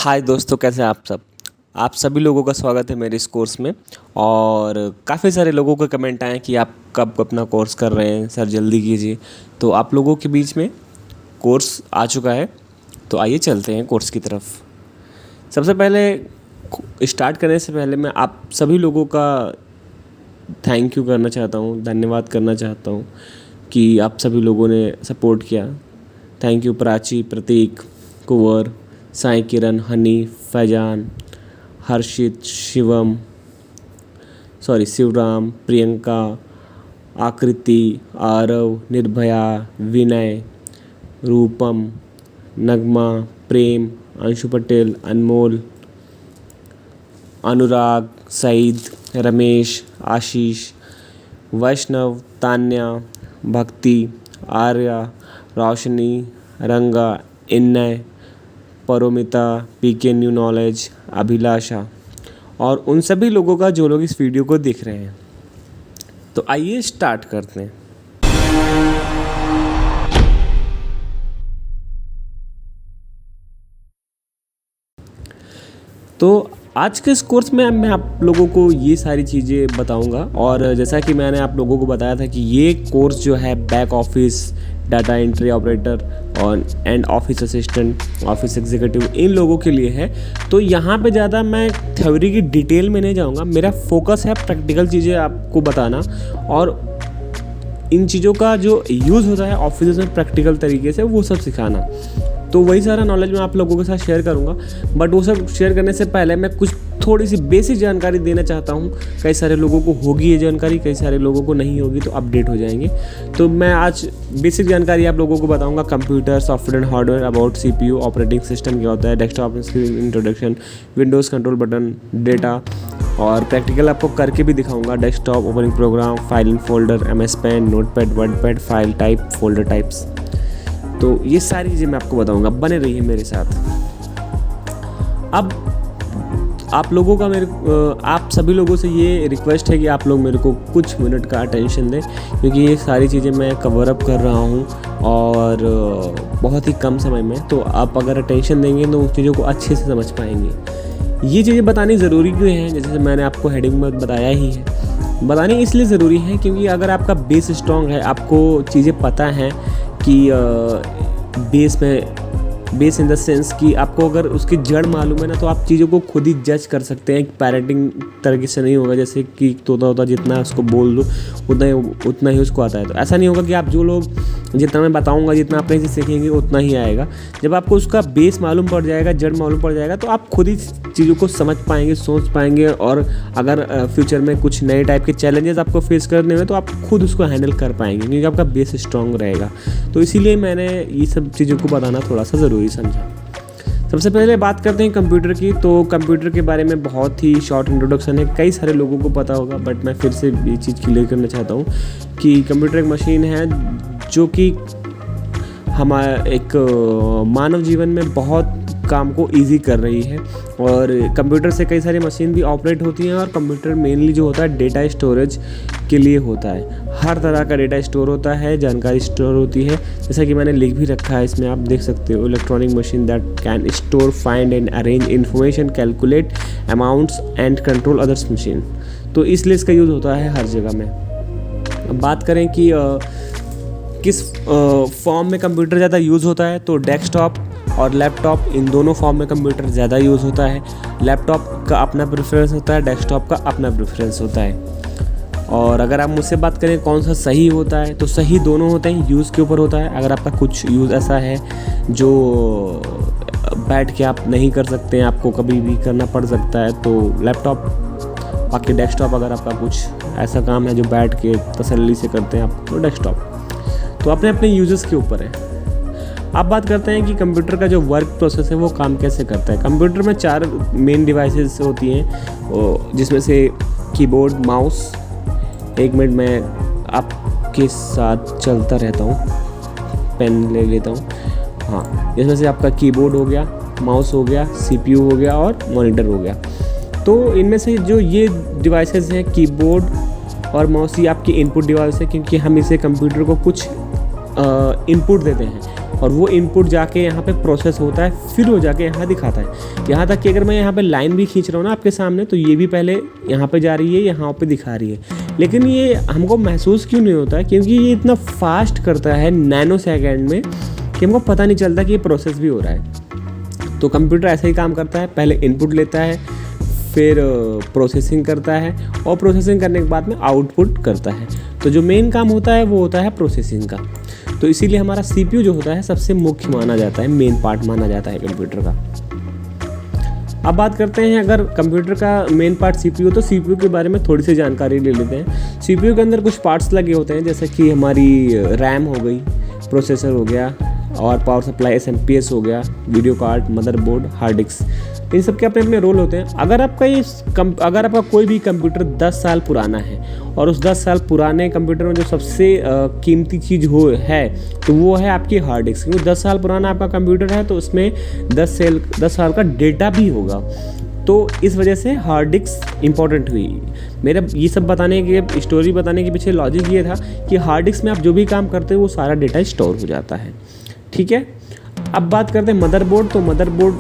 हाय दोस्तों, कैसे हैं आप सब। आप सभी लोगों का स्वागत है मेरे इस कोर्स में। और काफ़ी सारे लोगों के कमेंट आए कि आप कब अपना कोर्स कर रहे हैं सर, जल्दी कीजिए। तो आप लोगों के बीच में कोर्स आ चुका है, तो आइए चलते हैं कोर्स की तरफ। सबसे पहले स्टार्ट करने से पहले मैं आप सभी लोगों का थैंक यू करना चाहता हूँ, धन्यवाद करना चाहता हूँ कि आप सभी लोगों ने सपोर्ट किया। थैंक यू प्राची, प्रतीक, कुंवर, साई किरण, हनी, फैजान, हर्षित, शिवराम, प्रियंका, आकृति, आरव, निर्भया, विनय, रूपम, नगमा, प्रेम, अंशु पटेल, अनमोल, अनुराग, सईद, रमेश, आशीष, वैष्णव, तान्या, भक्ति, आर्या, रोशनी, रंगा, इन्नय, परोमिता, पीके न्यू नॉलेज, अभिलाषा और उन सभी लोगों का जो लोग इस वीडियो को देख रहे हैं। तो आइए स्टार्ट करते हैं। तो आज के इस कोर्स में मैं आप लोगों को ये सारी चीज़ें बताऊंगा। और जैसा कि मैंने आप लोगों को बताया था कि ये कोर्स जो है back office, data entry operator और and office assistant, office executive, इन लोगों के लिए है। तो यहाँ पे ज़्यादा मैं थ्योरी की डिटेल में नहीं जाऊँगा। मेरा फोकस है प्रैक्टिकल चीज़ें आपको बताना और इन चीज़ों का जो यूज़ होता है ऑफिस में प्रैक्टिकल तरीके से वो सब सिखाना। तो वही सारा नॉलेज मैं आप लोगों के साथ शेयर करूंगा। बट वो सब शेयर करने से पहले मैं कुछ थोड़ी सी बेसिक जानकारी देना चाहता हूं। कई सारे लोगों को होगी ये जानकारी, कई सारे लोगों को नहीं होगी, तो अपडेट हो जाएंगे। तो मैं आज बेसिक जानकारी आप लोगों को बताऊंगा। Computer, software and hardware, about CPU, operating system क्या होता है, desktop introduction, Windows control button, data, और प्रैक्टिकल आपको करके भी दिखाऊंगा। Desktop, opening program, file in folder, MS Paint, Notepad, WordPad, file type, folder types. तो ये सारी चीज़ें मैं आपको बताऊंगा, बने रहिए मेरे साथ। अब आप लोगों का आप सभी लोगों से ये रिक्वेस्ट है कि आप लोग मेरे को कुछ मिनट का अटेंशन दें, क्योंकि ये सारी चीज़ें मैं कवर अप कर रहा हूँ और बहुत ही कम समय में। तो आप अगर अटेंशन देंगे तो उस चीज़ों को अच्छे से समझ पाएंगे। ये चीज़ें बतानी ज़रूरी क्यों है, जैसे मैंने आपको हेडिंग में बताया ही है। बतानी इसलिए ज़रूरी है क्योंकि अगर आपका बेस स्ट्रॉन्ग है, आपको चीज़ें पता हैं कि बेस इन द सेंस कि आपको अगर उसकी जड़ मालूम है ना, तो आप चीज़ों को खुद ही जज कर सकते हैं। पैरेंटिंग तरीके से नहीं होगा जैसे कि तोता जितना उसको बोल दो उतना ही उसको आता है। तो ऐसा नहीं होगा कि आप जो लोग जितना मैं बताऊंगा, जितना आप से सीखेंगे उतना ही आएगा। जब आपको उसका बेस मालूम पड़ जाएगा, जड़ मालूम पड़ जाएगा, तो आप खुद ही चीज़ों को समझ पाएंगे, सोच पाएंगे। और अगर फ्यूचर में कुछ नए टाइप के चैलेंजेस आपको फेस करने में, तो आप खुद उसको हैंडल कर पाएंगे, क्योंकि आपका बेस स्ट्रॉन्ग रहेगा। तो इसीलिए मैंने ये सब चीज़ों को बताना थोड़ा सा ज़रूरी समझा। सबसे पहले बात करते हैं कंप्यूटर की। तो कंप्यूटर के बारे में बहुत ही शॉर्ट इंट्रोडक्शन है, कई सारे लोगों को पता होगा, बट मैं फिर से ये चीज़ क्लियर करना चाहता हूँ कि कंप्यूटर एक मशीन है जो कि हमारा एक मानव जीवन में बहुत काम को इजी कर रही है। और कंप्यूटर से कई सारी मशीन भी ऑपरेट होती हैं। और कंप्यूटर मेनली जो होता है डेटा स्टोरेज के लिए होता है। हर तरह का डेटा स्टोर होता है, जानकारी स्टोर होती है। जैसा कि मैंने लिख भी रखा है, इसमें आप देख सकते हो, electronic machine that can store, find and arrange information, calculate amounts and control others machine. तो इसलिए इसका यूज़ होता है हर जगह में। अब बात करें कि किस फॉर्म में कंप्यूटर ज़्यादा यूज़ होता है, तो डेस्कटॉप और लैपटॉप, इन दोनों फॉर्म में कंप्यूटर ज़्यादा यूज़ होता है। लैपटॉप का अपना प्रेफरेंस होता है, डेस्कटॉप का अपना प्रेफरेंस होता है। और अगर आप मुझसे बात करें कौन सा सही होता है, तो सही दोनों होते हैं, यूज़ के ऊपर होता है। अगर आपका कुछ यूज़ ऐसा है जो बैठ के आप नहीं कर सकते हैं, आपको कभी भी करना पड़ सकता है, तो लैपटॉप। बाकी डेस्कटॉप, अगर आपका कुछ ऐसा काम है जो बैठ के तसल्ली से करते हैं आप, तो डेस्कटॉप। तो अपने अपने यूजर्स के ऊपर है। अब बात करते हैं कि कंप्यूटर का जो वर्क प्रोसेस है वो काम कैसे करता है। कंप्यूटर में 4 मेन डिवाइसेस होती हैं, जिसमें से कीबोर्ड, माउस। एक मिनट मैं आपके साथ चलता रहता हूँ, पेन ले लेता हूँ। हाँ, जिसमें से आपका कीबोर्ड हो गया, माउस हो गया, CPU हो गया और मॉनिटर हो गया। तो इनमें से जो ये डिवाइसेस हैं, कीबोर्ड और माउस, ये आपकी इनपुट डिवाइस है, क्योंकि हम इसे कंप्यूटर को कुछ इनपुट देते हैं। और वो इनपुट जाके यहाँ पे प्रोसेस होता है, फिर वो जाके यहाँ दिखाता है। यहाँ तक कि अगर मैं यहाँ पे लाइन भी खींच रहा हूँ ना आपके सामने, तो ये भी पहले यहाँ पे जा रही है, यहाँ पे दिखा रही है, लेकिन ये हमको महसूस क्यों नहीं होता है? क्योंकि ये इतना फास्ट करता है नैनो सेकेंड में कि हमको पता नहीं चलता कि ये प्रोसेस भी हो रहा है। तो कंप्यूटर ऐसे ही काम करता है, पहले इनपुट लेता है, फिर प्रोसेसिंग करता है, और प्रोसेसिंग करने के बाद में आउटपुट करता है। तो जो मेन काम होता है वो होता है प्रोसेसिंग का। तो इसीलिए हमारा CPU जो होता है सबसे मुख्य माना जाता है, मेन पार्ट माना जाता है कंप्यूटर का। अब बात करते हैं, अगर कंप्यूटर का मेन पार्ट CPU, तो CPU के बारे में थोड़ी सी जानकारी ले लेते हैं। CPU के अंदर कुछ पार्ट्स लगे होते हैं, जैसे कि हमारी रैम हो गई, प्रोसेसर हो गया, और पावर सप्लाई SMPS हो गया, video card, motherboard, hard disk. इन सब के अपने अपने रोल होते हैं। अगर आपका कोई भी कंप्यूटर 10 साल पुराना है, और उस 10 साल पुराने कंप्यूटर में जो सबसे कीमती चीज़ है, तो वो है आपकी हार्ड डिस्क। क्योंकि 10 साल पुराना आपका कंप्यूटर है, तो उसमें 10 साल का डेटा भी होगा। तो इस वजह से हार्ड डिस्क इम्पॉर्टेंट हुई। मेरा ये सब बताने के, स्टोरी बताने के पीछे लॉजिक ये था कि हार्ड डिस्क में आप जो भी काम करते हो वो सारा डेटा स्टोर हो जाता है। ठीक है, अब बात करते हैं मदरबोर्ड। तो मदरबोर्ड,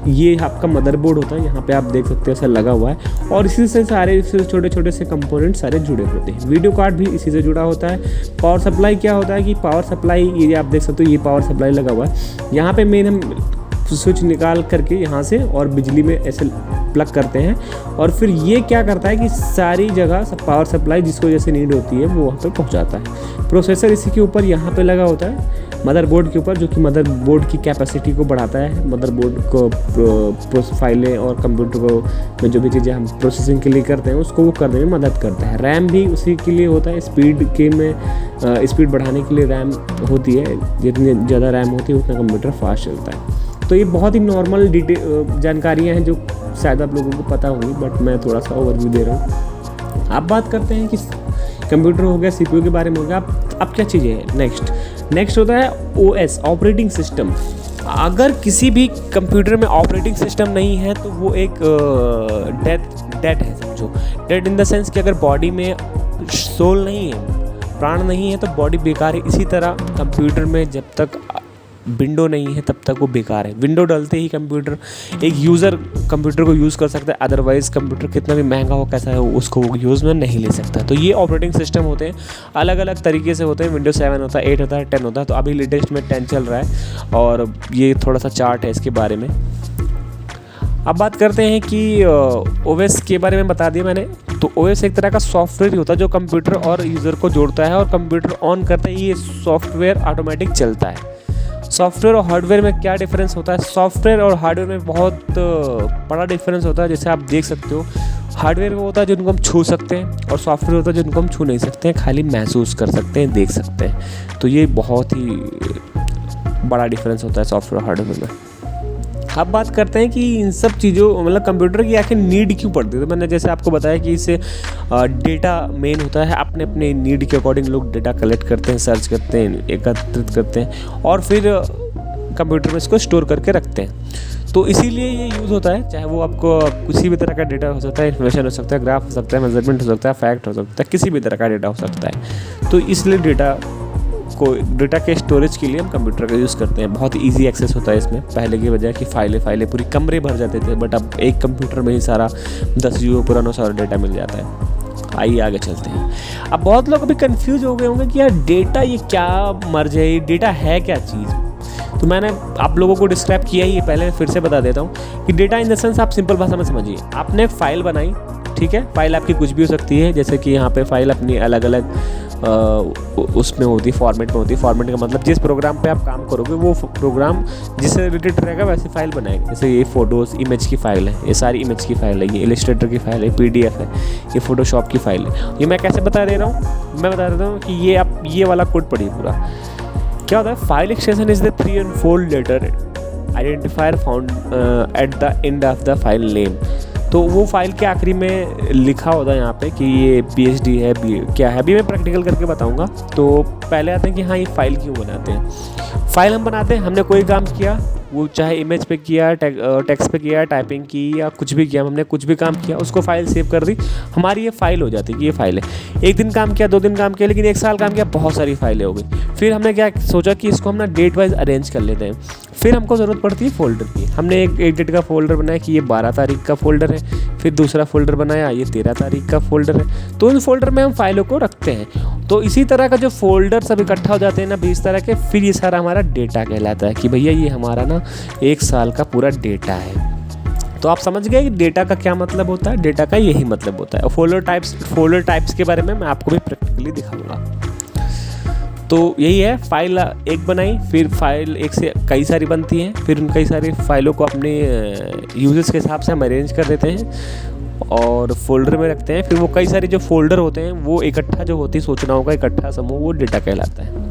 ये आपका मदरबोर्ड होता है, यहाँ पे आप देख सकते हो ऐसा लगा हुआ है, और इसी से सारे छोटे छोटे से कंपोनेंट सारे जुड़े होते हैं। वीडियो कार्ड भी इसी से जुड़ा होता है। पावर सप्लाई क्या होता है कि पावर सप्लाई, ये आप देख सकते हो, ये पावर सप्लाई लगा हुआ है। यहाँ पे मेन हम स्विच निकाल करके यहाँ से और बिजली में ऐसे प्लग करते हैं, और फिर ये क्या करता है कि सारी जगह पावर सप्लाई जिसको जैसे नीड होती है वो वहाँ पे पहुँचाता है। प्रोसेसर इसी के ऊपर यहाँ पे लगा होता है, मदरबोर्ड के ऊपर, जो कि मदरबोर्ड की कैपेसिटी को बढ़ाता है। मदरबोर्ड को फाइलें और कंप्यूटर को में जो भी चीज़ें हम प्रोसेसिंग के लिए करते हैं उसको वो करने में मदद करता है। रैम भी उसी के लिए होता है, स्पीड बढ़ाने के लिए रैम होती है। जितनी ज़्यादा रैम होती है उतना कंप्यूटर फास्ट चलता है। तो ये बहुत ही नॉर्मल जानकारियाँ हैं जो शायद आप लोगों को पता होंगी, बट मैं थोड़ा सा ओवरव्यू दे रहा हूँ। आप बात करते हैं कि कंप्यूटर हो गया, CPU के बारे में हो गया। अब क्या चीज़ें हैं? नेक्स्ट होता है OS, ऑपरेटिंग सिस्टम। अगर किसी भी कंप्यूटर में ऑपरेटिंग सिस्टम नहीं है तो वो एक डेड है, समझो। डेड इन द सेंस कि अगर बॉडी में सोल नहीं है, प्राण नहीं है, तो बॉडी बेकार है। इसी तरह कंप्यूटर में जब तक विंडो नहीं है तब तक वो बेकार है। विंडो डलते ही कंप्यूटर, एक यूज़र कंप्यूटर को यूज़ कर सकता है, अदरवाइज़ कंप्यूटर कितना भी महंगा हो, कैसा हो, उसको वो यूज़ में नहीं ले सकता। तो ये ऑपरेटिंग सिस्टम होते हैं, अलग अलग तरीके से होते हैं। विंडोज 7 होता है, 8 होता है, 10 होता है। तो अभी लेटेस्ट में 10 चल रहा है, और ये थोड़ा सा चार्ट है इसके बारे में। अब बात करते हैं कि OS के बारे में बता दिया मैंने। तो OS एक तरह का सॉफ्टवेयर होता है जो कंप्यूटर और यूज़र को जोड़ता है, और कंप्यूटर ऑन करते ही ये सॉफ्टवेयर ऑटोमेटिक चलता है। सॉफ्टवेयर और हार्डवेयर में क्या डिफरेंस होता है? सॉफ्टवेयर और हार्डवेयर में बहुत बड़ा डिफरेंस होता है। जैसे आप देख सकते हो, हार्डवेयर वो होता है जिनको हम छू सकते हैं, और सॉफ्टवेयर होता है जिनको हम छू नहीं सकते हैं, खाली महसूस कर सकते हैं, देख सकते हैं। तो ये बहुत ही बड़ा डिफरेंस होता है सॉफ्टवेयर और हार्डवेयर में। अब बात करते हैं कि इन सब चीज़ों, मतलब कंप्यूटर की आखिर नीड क्यों पड़ती है। तो मैंने जैसे आपको बताया कि इससे डेटा मेन होता है, अपने अपने नीड के अकॉर्डिंग लोग डेटा कलेक्ट करते हैं, सर्च करते हैं, एकत्रित करते हैं, और फिर कंप्यूटर में इसको स्टोर करके रखते हैं। तो इसीलिए ये यूज़ होता है। चाहे वो आपको किसी भी तरह का डेटा हो सकता है, इन्फॉर्मेशन हो सकता है, ग्राफ हो सकता है, मेजरमेंट हो सकता है, फैक्ट हो सकता है, किसी भी तरह का डेटा हो सकता है। तो इसलिए डेटा के स्टोरेज के लिए हम कंप्यूटर का यूज़ करते हैं। बहुत इजी एक्सेस होता है इसमें, पहले की वजह कि फाइलें पूरी कमरे भर जाते थे, बट अब एक कंप्यूटर में ही सारा 10 GB पुराना सारा डेटा मिल जाता है। आइए आगे चलते हैं। अब बहुत लोग अभी कंफ्यूज हो गए होंगे कि यार डेटा ये क्या मर्ज है, ये डेटा है क्या चीज़। तो मैंने आप लोगों को डिस्क्राइब किया ही, पहले मैं फिर से बता देता हूँ कि डेटा इन द सेंस, आप सिंपल भाषा में समझिए। आपने एक फ़ाइल बनाई, ठीक है, फाइल आपकी कुछ भी हो सकती है। जैसे कि यहाँ पे फाइल अपनी अलग अलग उसमें होती है, फॉर्मेट में होती है। फॉर्मेट का मतलब जिस प्रोग्राम पे आप काम करोगे वो प्रोग्राम जिससे रिलेटेड रहेगा वैसे फाइल बनाएंगे। जैसे ये फ़ोटोज़ इमेज की फ़ाइल है, ये सारी इमेज की फ़ाइल है, ये इलस्ट्रेटर की फ़ाइल है, PDF है, ये फ़ोटोशॉप की फ़ाइल है। ये मैं कैसे बता दे रहा हूँ, मैं बता देता हूँ कि ये आप ये वाला कोड पढ़िए पूरा। क्या होता है? File extension is the 3 and 4 letter identifier found at the end of the file name. तो वो फाइल के आखिरी में लिखा होता है यहाँ पे कि ये PSD है, क्या है, अभी मैं प्रैक्टिकल करके बताऊँगा। तो पहले आते हैं कि हाँ ये फ़ाइल क्यों बनाते हैं। फ़ाइल हम बनाते हैं, हमने कोई काम किया, वो चाहे इमेज पे किया, टेक्स्ट पे किया, टाइपिंग की या कुछ भी किया, हमने कुछ भी काम किया उसको फाइल सेव कर दी, हमारी ये फाइल हो जाती है कि ये फाइल है। एक दिन काम किया, 2 दिन काम किया, लेकिन 1 साल काम किया, बहुत सारी फाइलें हो गई। फिर हमने क्या सोचा कि इसको हम ना डेट वाइज अरेंज कर लेते हैं। फिर हमको ज़रूरत पड़ती है फ़ोल्डर की। हमने एक डेट का फ़ोल्डर बनाया कि ये 12 तारीख का फ़ोल्डर है। फिर दूसरा फ़ोल्डर बनाया, ये 13 तारीख का फ़ोल्डर है। तो उन फ़ोल्डर में हम फाइलों को रखते हैं। तो इसी तरह का जो फ़ोल्डर सब इकट्ठा हो जाते हैं ना 20 तरह के, फिर ये सारा हमारा डेटा कहलाता है कि भैया ये हमारा ना 1 साल का पूरा डेटा है। तो आप समझ गए कि डेटा का क्या मतलब होता है। डेटा का यही मतलब होता है। और फोल्डर टाइप्स के बारे में मैं आपको भी प्रैक्टिकली दिखाऊंगा। तो यही है, फाइल एक बनाई, फिर फाइल एक से कई सारी बनती हैं, फिर उन कई सारी फाइलों को अपने यूजर्स के हिसाब से हम अरेंज कर देते हैं और फोल्डर में रखते हैं। फिर वो कई सारे जो फोल्डर होते हैं वो इकट्ठा जो होती है सूचनाओं का इकट्ठा समूह, वो डेटा कहलाता है।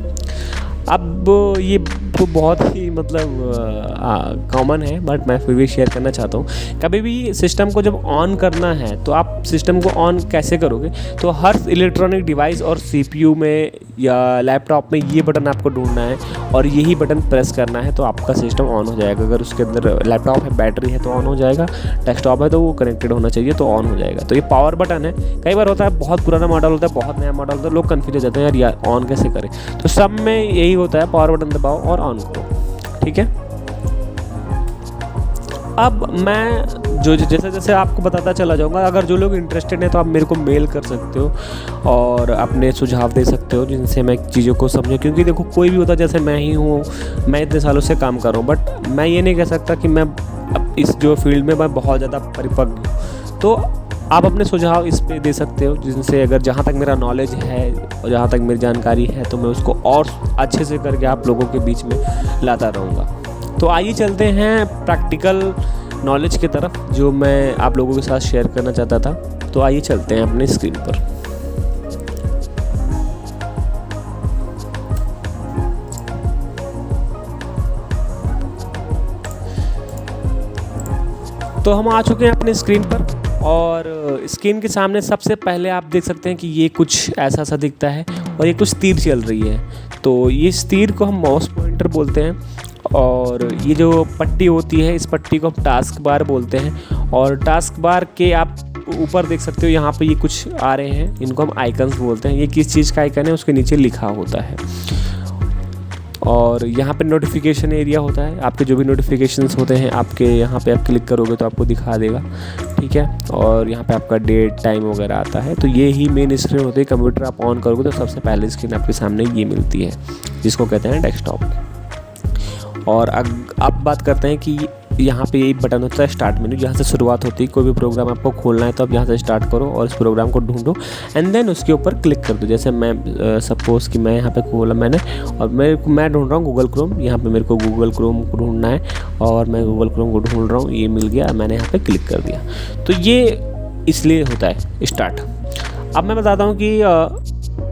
अब ये तो बहुत ही मतलब कॉमन है, बट मैं फिर भी शेयर करना चाहता हूँ। कभी भी सिस्टम को जब ऑन करना है तो आप सिस्टम को ऑन कैसे करोगे? तो हर इलेक्ट्रॉनिक डिवाइस और सीपीयू में या लैपटॉप में ये बटन आपको ढूंढना है और यही बटन प्रेस करना है तो आपका सिस्टम ऑन हो जाएगा। अगर उसके अंदर लैपटॉप है, बैटरी है तो ऑन हो जाएगा, डेस्कटॉप है तो वो कनेक्टेड होना चाहिए तो ऑन हो जाएगा। तो ये पावर बटन है। कई बार होता है बहुत पुराना मॉडल होता है, बहुत नया मॉडल होता है, लोग कन्फ्यूज हो जाते हैं यार ऑन कैसे करें। तो सब में यही होता है, पावर बटन दबाओ और ऑन करो, ठीक है। अब मैं जो जैसे जैसे आपको बताता चला जाऊंगा। अगर जो लोग इंटरेस्टेड हैं तो आप मेरे को मेल कर सकते हो और अपने सुझाव दे सकते हो जिनसे मैं चीज़ों को समझूं। क्योंकि देखो कोई भी होता, जैसे मैं ही हूँ, मैं इतने सालों से काम कर रहा हूँ, बट मैं ये नहीं कह सकता कि मैं अब इस जो फील्ड में मैं बहुत ज़्यादा परिपक्व हूँ। तो आप अपने सुझाव इस पे दे सकते हो, जिनसे अगर जहाँ तक मेरा नॉलेज है और जहाँ तक मेरी जानकारी है तो मैं उसको और अच्छे से करके आप लोगों के बीच में लाता रहूँगा। तो आइए चलते हैं प्रैक्टिकल नॉलेज की तरफ, जो मैं आप लोगों के साथ शेयर करना चाहता था। तो आइए चलते हैं अपने स्क्रीन पर। तो हम आ चुके हैं अपने स्क्रीन पर और स्क्रीन के सामने सबसे पहले आप देख सकते हैं कि ये कुछ ऐसा सा दिखता है और ये कुछ तीर चल रही है। तो ये इस तीर को हम माउस पॉइंटर बोलते हैं और ये जो पट्टी होती है इस पट्टी को हम टास्क बार बोलते हैं। और टास्क बार के आप ऊपर देख सकते हो यहाँ पे ये कुछ आ रहे हैं, इनको हम आइकन्स बोलते हैं। ये किस चीज़ का आइकन है उसके नीचे लिखा होता है। और यहाँ पे नोटिफिकेशन एरिया होता है, आपके जो भी नोटिफिकेशंस होते हैं आपके यहाँ पे आप क्लिक करोगे तो आपको दिखा देगा, ठीक है। और यहाँ पे आपका डेट टाइम वगैरह आता है। तो ये ही मेन स्क्रीन होती है। कंप्यूटर आप ऑन करोगे तो सबसे पहले स्क्रीन आपके सामने ये मिलती है, जिसको कहते हैं डेस्कटॉप। और अब बात करते हैं कि यहाँ पे यही बटन होता है स्टार्ट मेन्यू, जहाँ से शुरुआत होती है। कोई भी प्रोग्राम आपको खोलना है तो आप यहाँ से स्टार्ट करो और इस प्रोग्राम को ढूंढो एंड देन उसके ऊपर क्लिक कर दो। जैसे मैं सपोज़ कि मैं यहाँ पे खोला मैंने और मैं ढूंढ रहा हूँ गूगल क्रोम। यहाँ पे मेरे को गूगल क्रोम को ढूंढना है और मैं गूगल क्रोम को ढूंढ रहा हूँ, ये मिल गया, मैंने यहाँ पर क्लिक कर दिया। तो ये इसलिए होता है स्टार्ट। अब मैं बताता हूँ कि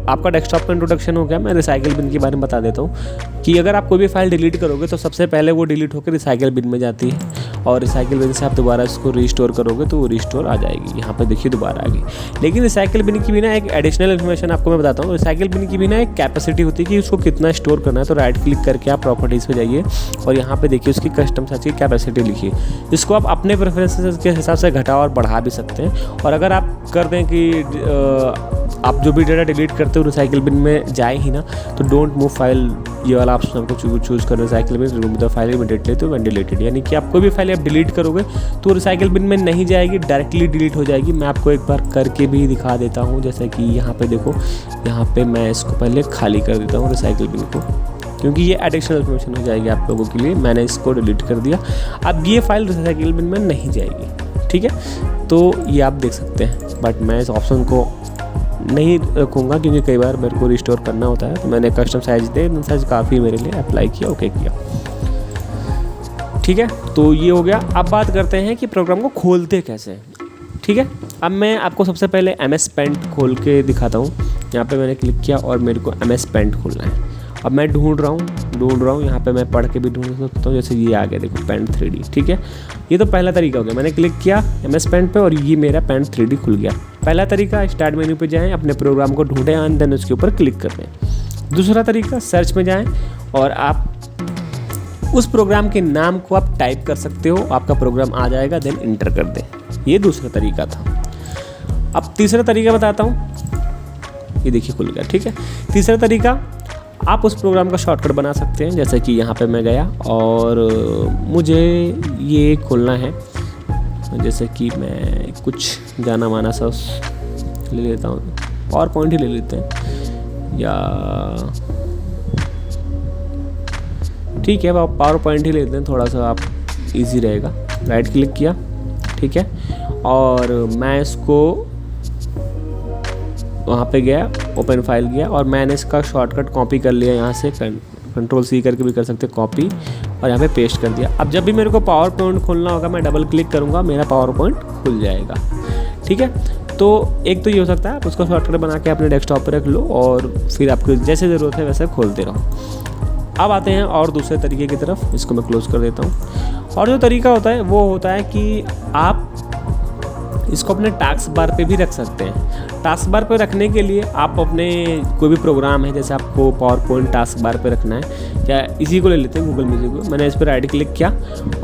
आपका डेस्कटॉप का इंट्रोडक्शन हो गया। मैं रिसाइकिल बिन के बारे में बता देता हूँ कि अगर आप कोई भी फाइल डिलीट करोगे तो सबसे पहले वो डिलीट होकर रिसाइकिल बिन में जाती है और रिसाइकिल बिन से आप दोबारा इसको रिस्टोर करोगे तो वो रिस्टोर आ जाएगी। यहाँ पे देखिए दोबारा आ गई। लेकिन रिसाइकिल बिन की भी ना एक एडिशनल इन्फॉर्मेशन आपको मैं बताता हूँ। रिसाइकिल बिन की भी ना एक कैपेसिटी होती है कि उसको कितना स्टोर करना है। तो राइट क्लिक करके आप प्रॉपर्टीज़ पे जाइए और यहाँ पे देखिए उसकी कस्टम साइज की कैपेसिटी लिखिए। इसको आप अपने प्रेफरेंसेस के हिसाब से घटा और बढ़ा भी सकते हैं। और अगर आप कर दें कि आप जो भी डेटा डिलीट करते हो रिसाइकिल बिन में जाए ही ना, तो डोंट मूव फाइल ये वाला ऑप्शन आपको चूज़ करो। Recycle bin remove the file immediately तो व्हेन डिलीटेड, यानी कि आप कोई भी फाइल आप डिलीट करोगे तो रिसाइकिल बिन में नहीं जाएगी, डायरेक्टली डिलीट हो जाएगी। मैं आपको एक बार करके भी दिखा देता हूँ। जैसे कि यहाँ पे देखो, यहाँ पे मैं इसको पहले खाली कर देता हूँ रिसाइकिल बिन को, क्योंकि ये एडिशनल इन्फॉर्मेशन हो जाएगी आप लोगों के लिए। मैंने इसको डिलीट कर दिया। अब ये फाइल रिसाइकिल बिन में नहीं जाएगी, ठीक है। तो ये आप देख सकते हैं, बट मैं इस ऑप्शन को नहीं रखूँगा क्योंकि कई बार मेरे को रिस्टोर करना होता है। तो मैंने कस्टम साइज साइज काफ़ी मेरे लिए अप्लाई किया, ओके किया, ठीक है। तो ये हो गया। अब बात करते हैं कि प्रोग्राम को खोलते कैसे, ठीक है। अब मैं आपको सबसे पहले MS पेंट खोल के दिखाता हूँ। यहाँ पे मैंने क्लिक किया और मेरे को MS पेंट खोलना है। अब मैं ढूंढ रहा हूँ। यहाँ पे मैं पढ़ के भी ढूंढ सकता हूँ। जैसे ये आ गया देखो, पेंट 3D, ठीक है। ये तो पहला तरीका हो गया। मैंने क्लिक किया MS पेंट पे और ये मेरा पेंट 3D खुल गया। पहला तरीका, स्टार्ट मेन्यू पे जाएं, अपने प्रोग्राम को ढूंढें एंड देन उसके ऊपर क्लिक कर दें। दूसरा तरीका, सर्च में जाएं और आप उस प्रोग्राम के नाम को आप टाइप कर सकते हो, आपका प्रोग्राम आ जाएगा, देन इंटर कर दें। ये दूसरा तरीका था। अब तीसरा तरीका बताता हूँ। ये देखिए खुल गया, ठीक है। तीसरा तरीका, आप उस प्रोग्राम का शॉर्टकट बना सकते हैं। जैसे कि यहाँ पे मैं गया और मुझे ये खोलना है, जैसे कि मैं कुछ जाना माना सा ले लेता हूँ, पावर पॉइंट ही ले लेते हैं, या ठीक है पावर पॉइंट ही लेते हैं, थोड़ा सा आप इजी रहेगा। राइट क्लिक किया, ठीक है, और मैं इसको वहाँ पे गया, ओपन फाइल गया और मैंने इसका शॉर्टकट कॉपी कर लिया। यहाँ से कंट्रोल सी करके भी कर सकते हैं कॉपी, और यहाँ पे पेस्ट कर दिया। अब जब भी मेरे को पावर पॉइंट खोलना होगा, मैं डबल क्लिक करूँगा, मेरा पावर पॉइंट खुल जाएगा, ठीक है। तो एक तो ये हो सकता है, आप उसको शॉर्टकट बना के अपने डेस्कटॉप पर रख लो और फिर आपको जैसे ज़रूरत है वैसे खोलते रहो। अब आते हैं और दूसरे तरीके की तरफ, इसको मैं क्लोज कर देता हूँ। और जो तरीका होता है वो होता है कि आप इसको अपने टास्क बार पे भी रख सकते हैं। टास्क बार पे रखने के लिए आप अपने कोई भी प्रोग्राम है, जैसे आपको पावर पॉइंट टास्क बार पे रखना है, या इसी को ले लेते हैं गूगल म्यूजिक को। मैंने इस पर राइट क्लिक किया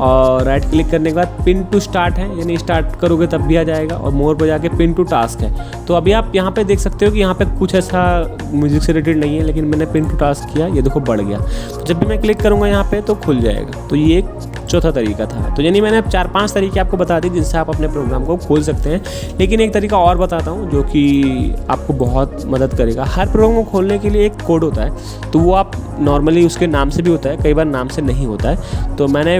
और राइट क्लिक करने के बाद पिन टू स्टार्ट है, यानी स्टार्ट करोगे तब भी आ जाएगा, और मोर पर जाके पिन टू टास्क है। तो अभी आप यहाँ पे देख सकते हो कि यहाँ पे कुछ ऐसा म्यूजिक से रिलेटेड नहीं है, लेकिन मैंने पिन टू टास्क किया, ये देखो बढ़ गया। तो जब भी मैं क्लिक करूँगा यहाँ पे तो खुल जाएगा। तो ये एक चौथा तरीका था। तो यानी मैंने 4-5 तरीके आपको बता दी जिनसे आप अपने प्रोग्राम को खोल सकते हैं। लेकिन एक तरीका और बताता हूँ जो कि आपको बहुत मदद करेगा। हर प्रोग्राम को खोलने के लिए एक कोड होता है, तो वो आप नॉर्मली उसके नाम से भी होता है, कई बार नाम से नहीं होता है। तो मैंने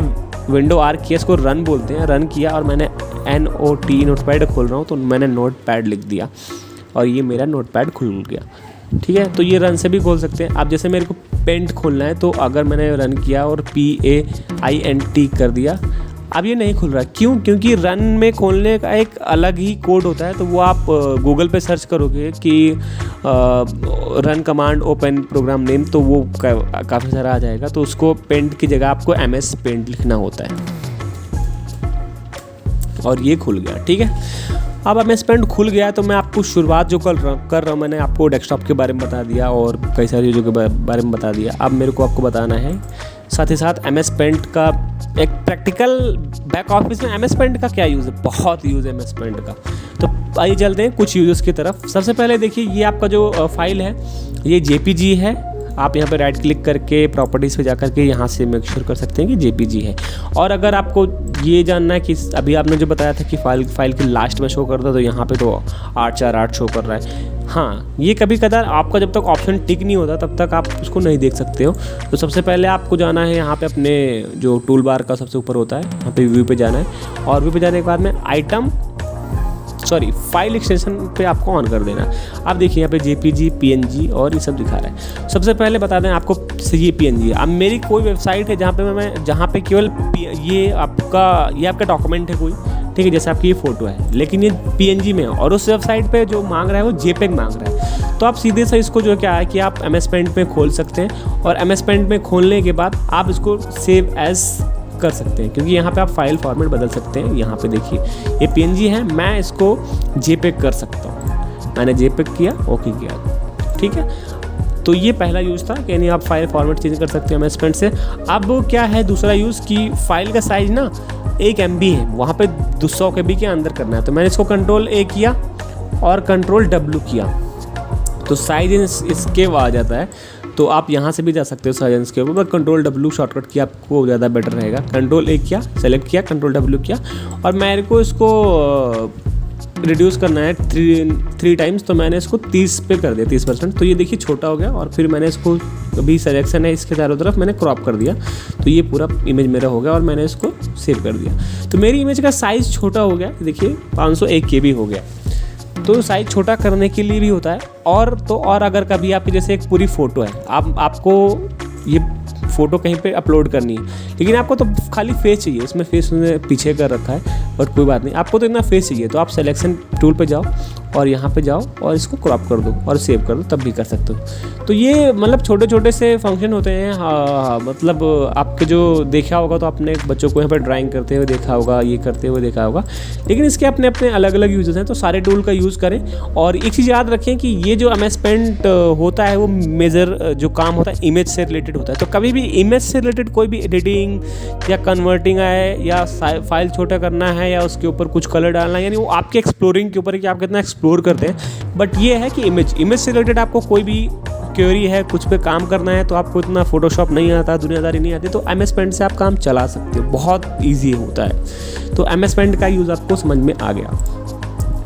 विंडो आर किया, इसको रन बोलते हैं, रन किया और मैंने NOT नोटपैड खोल रहा हूँ, तो मैंने नोटपैड लिख दिया और ये मेरा नोटपैड खुल गया, ठीक है। तो ये रन से भी खोल सकते हैं आप। जैसे मेरे को पेंट खोलना है, तो अगर मैंने रन किया और PAINT कर दिया, अब ये नहीं खुल रहा। क्यों? क्योंकि रन में खोलने का एक अलग ही कोड होता है। तो वो आप गूगल पे सर्च करोगे कि run command open program name, तो वो काफ़ी सारा आ जाएगा। तो उसको पेंट की जगह आपको MS पेंट लिखना होता है, और ये खुल गया, ठीक है। अब MS पेंट खुल गया तो मैं आपको शुरुआत जो कर रहा हूँ, मैंने आपको डेस्कटॉप के बारे में बता दिया और कई सारी चीज़ों के बारे में बता दिया। अब मेरे को आपको बताना है साथ ही साथ MS पेंट का एक प्रैक्टिकल बैक ऑफिस में MS पेंट का क्या यूज़ है। बहुत यूज़ है MS पेंट का। तो आइए चलते हैं कुछ यूज़र्स की तरफ। सबसे पहले देखिए, ये आपका जो फाइल है ये JPG है। आप यहाँ पे राइट क्लिक करके प्रॉपर्टीज़ पे जा करके यहाँ से मेक श्योर कर सकते हैं कि JPG है। और अगर आपको ये जानना है कि अभी आपने जो बताया था कि फाइल की लास्ट में शो करता, तो यहाँ पे तो 848 शो कर रहा है। हाँ, ये कभी कदार आपका जब तक ऑप्शन टिक नहीं होता तब तक आप उसको नहीं देख सकते हो। तो सबसे पहले आपको जाना है यहाँ पे अपने जो टूल बार का सबसे ऊपर होता है, यहाँ पे व्यू पे जाना है, और व्यू पे जाने के बाद में फाइल एक्सटेंशन पे आपको ऑन कर देना। आप देखिए यहाँ पे JPG, PNG और ये सब दिखा रहा है। सबसे पहले बता दें आपको, ये PNG है। अब मेरी कोई वेबसाइट है जहाँ पे केवल ये आपका डॉक्यूमेंट है कोई, ठीक है, जैसे आपकी ये फ़ोटो है, लेकिन ये PNG में है, और उस वेबसाइट पे जो मांग रहा है वो JPEG मांग रहा है। तो आप सीधे से इसको जो क्या है कि आप MS पेंट में खोल सकते हैं, और MS पेंट में खोलने के बाद आप इसको सेव एज कर सकते हैं, क्योंकि यहाँ पे आप फाइल फॉर्मेट बदल सकते हैं। यहाँ पे देखिए ये PNG है, मैं इसको JPEG कर सकता हूँ। मैंने JPEG किया, ओके किया, ठीक है। तो ये पहला यूज़ था, यानी आप फाइल फॉर्मेट चेंज कर सकते हैं MS पेंट से। अब क्या है दूसरा यूज़ कि फाइल का साइज़ ना 1 MB है, वहाँ पे 200 KB के अंदर करना है। तो मैंने इसको Ctrl+A किया और Ctrl+W किया, तो साइज इसके आ जाता है। तो आप यहाँ से भी जा सकते हो साइज के ऊपर, Ctrl+W शॉर्टकट किया आपको ज़्यादा बेटर रहेगा। Ctrl+A किया, सेलेक्ट किया, Ctrl+W किया, और मेरे को इसको रिड्यूस करना है 3 टाइम्स, तो मैंने इसको 30 पे कर दिया, 30%। तो ये देखिए छोटा हो गया, और फिर मैंने इसको अभी सिलेक्शन है इसके चारों तरफ, मैंने क्रॉप कर दिया, तो ये पूरा इमेज मेरा हो गया, और मैंने इसको सेव कर दिया। तो मेरी इमेज का साइज़ छोटा हो गया, देखिए 501 KB हो गया। तो साइज़ छोटा करने के लिए भी होता है। और अगर कभी आपकी जैसे एक पूरी फ़ोटो है, आपको ये फ़ोटो कहीं पे अपलोड करनी है, लेकिन आपको तो खाली फेस चाहिए, उसमें फेस उसने पीछे कर रखा है, बट कोई बात नहीं, आपको तो इतना फेस चाहिए तो आप सिलेक्शन टूल पे जाओ और यहाँ पे जाओ और इसको क्रॉप कर दो और सेव कर दो, तब भी कर सकते हो। तो ये मतलब छोटे छोटे से फंक्शन होते हैं। हाँ, मतलब आपके जो देखा होगा तो आपने बच्चों को यहाँ पर ड्राइंग करते हुए देखा होगा, ये करते हुए देखा होगा, लेकिन इसके अपने अपने अलग अलग यूजेस हैं। तो सारे टूल का यूज़ करें। और एक चीज़ याद रखें कि ये जो MS पेंट होता है वो मेजर जो काम होता है इमेज से रिलेटेड होता है। तो कभी भी इमेज से रिलेटेड कोई भी एडिटिंग या कन्वर्टिंग है या फाइल छोटा करना है या उसके ऊपर कुछ कलर डालना है, यानी वो आपके एक्सप्लोरिंग के ऊपर है कि आप कितना एक्सप्लोर करते हैं। बट ये है कि इमेज से रिलेटेड आपको कोई भी क्वेरी है, कुछ पे काम करना है, तो आपको इतना फोटोशॉप नहीं आता, दुनियादारी नहीं आती, तो MS पेंट से आप काम चला सकते हो, बहुत ईजी होता है। तो MS पेंट का यूज़ आपको समझ में आ गया।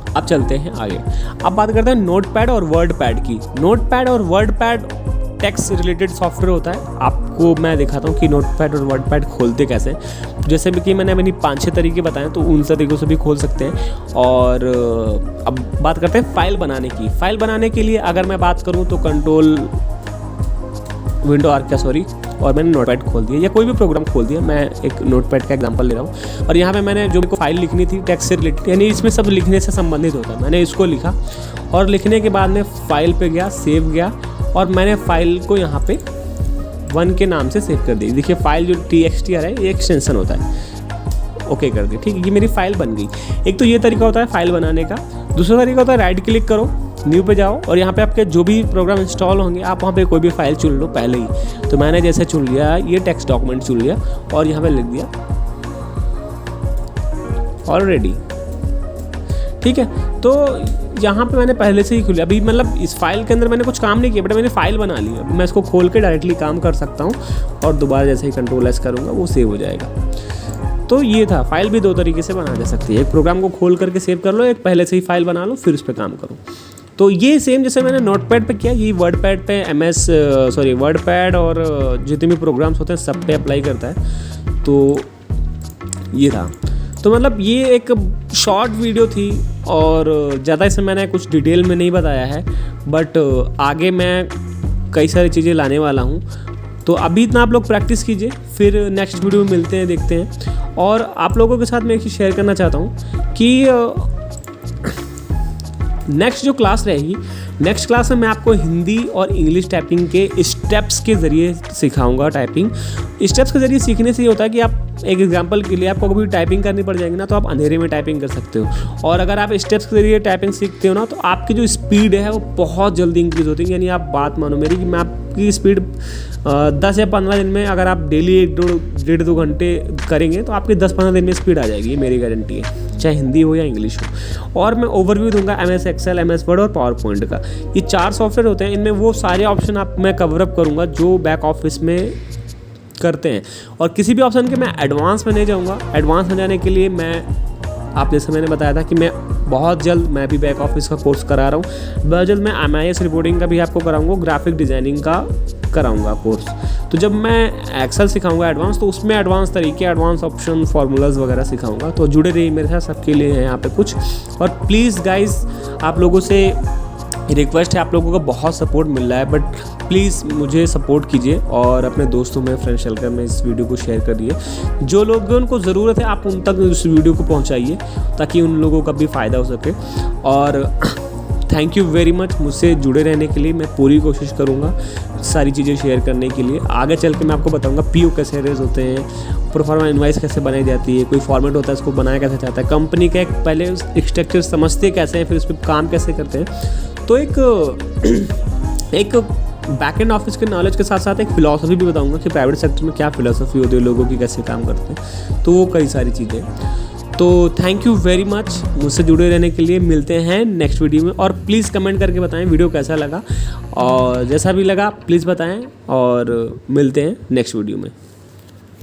अब चलते हैं आगे। अब बात करते हैं नोटपैड और वर्डपैड की। नोटपैड और वर्डपैड टेक्स्ट रिलेटेड सॉफ्टवेयर होता है। आपको मैं दिखाता हूँ कि नोटपैड और वर्डपैड खोलते कैसे। जैसे कि मैंने अपनी 5-6 तरीके बताए, तो उन तरीक़ों से भी खोल सकते हैं। और अब बात करते हैं फाइल बनाने की। फाइल बनाने के लिए अगर मैं बात करूँ तो कंट्रोल विंडो और मैंने नोटपैड खोल दिया या कोई भी प्रोग्राम खोल दिया। मैं एक नोटपैड का एग्जांपल ले रहा हूँ और यहाँ पे मैंने जो मेरे को फाइल लिखनी थी टेक्स्ट से रिलेटेड, यानी इसमें सब लिखने से संबंधित होता है, मैंने इसको लिखा और लिखने के बाद में फाइल पे गया, सेव गया और मैंने फाइल को यहाँ पे 1 के नाम से सेव कर दी। देखिए फाइल जो TXT आ रहा है ये एक्सटेंशन होता है, ओके कर दी, ठीक है, ये मेरी फाइल बन गई। एक तो ये तरीका होता है फाइल बनाने का। दूसरा तरीका होता है राइट क्लिक करो, न्यू पे जाओ और यहाँ पे आपके जो भी प्रोग्राम इंस्टॉल होंगे आप वहाँ पे कोई भी फाइल चुन लो पहले ही। तो मैंने जैसे चुन लिया ये टेक्स्ट डॉक्यूमेंट चुन लिया और यहाँ पे लिख दिया ऑलरेडी, ठीक है। तो यहाँ पे मैंने पहले से ही खुला, अभी मतलब इस फाइल के अंदर मैंने कुछ काम नहीं किया, बट मैंने फाइल बना ली। मैं इसको खोल के डायरेक्टली काम कर सकता हूँ और दोबारा जैसे ही Ctrl+S करूँगा वो सेव हो जाएगा। तो ये था, फाइल भी 2 तरीके से बना जा सकती है। एक प्रोग्राम को खोल करके सेव कर लो, एक पहले से ही फाइल बना लो फिर उस पर काम करो। तो ये सेम जैसे मैंने नोटपैड पे किया, ये वर्डपैड पे वर्डपैड और जितने भी प्रोग्राम्स होते हैं सब पे अप्लाई करता है। तो ये था। तो मतलब ये एक शॉर्ट वीडियो थी और ज़्यादा इसमें मैंने कुछ डिटेल में नहीं बताया है, बट आगे मैं कई सारी चीज़ें लाने वाला हूँ। तो अभी इतना आप लोग प्रैक्टिस कीजिए, फिर नेक्स्ट वीडियो में मिलते हैं, देखते हैं। और आप लोगों के साथ मैं एक चीज़ शेयर करना चाहता हूँ कि नेक्स्ट जो क्लास रहेगी, नेक्स्ट क्लास में मैं आपको हिंदी और इंग्लिश टाइपिंग के स्टेप्स के ज़रिए सिखाऊंगा। टाइपिंग स्टेप्स के ज़रिए सीखने से ये होता है कि आप एक एग्जांपल के लिए आपको कभी टाइपिंग करनी पड़ जाएगी ना, तो आप अंधेरे में टाइपिंग कर सकते हो। और अगर आप स्टेप्स के ज़रिए टाइपिंग सीखते हो ना, तो आपकी जो स्पीड है वो बहुत जल्दी इंक्रीज़ होती है। यानी आप बात मानो मेरी कि मैं आपकी स्पीड 10 या 15 दिन में, अगर आप डेली 1-1.5-2 घंटे करेंगे तो आपकी 10-15 दिन में स्पीड आ जाएगी, ये मेरी गारंटी है, चाहे हिंदी हो या इंग्लिश हो। और मैं ओवरव्यू दूंगा MS Excel, MS Word और पावर पॉइंट का। ये 4 सॉफ्टवेयर होते हैं, इनमें वो सारे ऑप्शन मैं कवर अप करूँगा जो बैक ऑफिस में करते हैं। और किसी भी ऑप्शन के मैं एडवांस में नहीं जाऊँगा। एडवांस में जाने के लिए मैं आप जैसे मैंने बताया था कि मैं बहुत जल्द मैं भी बैक ऑफिस का कोर्स करा रहा हूँ। बहुत जल्द मैं MIS रिपोर्टिंग का भी आपको कराऊंगा, ग्राफिक डिज़ाइनिंग का कराऊंगा कोर्स। तो जब मैं एक्सेल सिखाऊंगा एडवांस, तो उसमें एडवांस तरीके, एडवांस ऑप्शन, फार्मूलाज वगैरह सिखाऊंगा। तो जुड़े रहिए मेरे साथ, सबके लिए है यहाँ पे कुछ। और प्लीज़ गाइज, आप लोगों से रिक्वेस्ट है, आप लोगों का बहुत सपोर्ट मिल रहा है, बट प्लीज़ मुझे सपोर्ट कीजिए और अपने दोस्तों में, फ्रेंड सर्कल में इस वीडियो को शेयर करिए। जो लोग उनको ज़रूरत है आप उन तक इस वीडियो को पहुंचाइए ताकि उन लोगों का भी फ़ायदा हो सके। और थैंक यू वेरी मच मुझसे जुड़े रहने के लिए। मैं पूरी कोशिश करूँगा सारी चीज़ें शेयर करने के लिए। आगे चल के मैं आपको बताऊँगा PO कैसे रेज होते हैं, प्रोफार्मा इनवाइस कैसे बनाई जाती है, कोई फॉर्मेट होता है उसको बनाया कैसे जाता है, कंपनी का एक पहले स्ट्रक्चर समझते कैसे हैं, फिर उस पर काम कैसे करते हैं। तो एक बैक एंड ऑफिस के नॉलेज के साथ साथ एक फ़िलासफ़ी भी बताऊंगा कि प्राइवेट सेक्टर में क्या फ़िलासफ़ी होती है, लोगों की कैसे काम करते हैं, तो वो कई सारी चीज़ें। तो थैंक यू वेरी मच मुझसे जुड़े रहने के लिए। मिलते हैं नेक्स्ट वीडियो में। और प्लीज़ कमेंट करके बताएं वीडियो कैसा लगा, और जैसा भी लगा प्लीज़ बताएं। और मिलते हैं नेक्स्ट वीडियो में।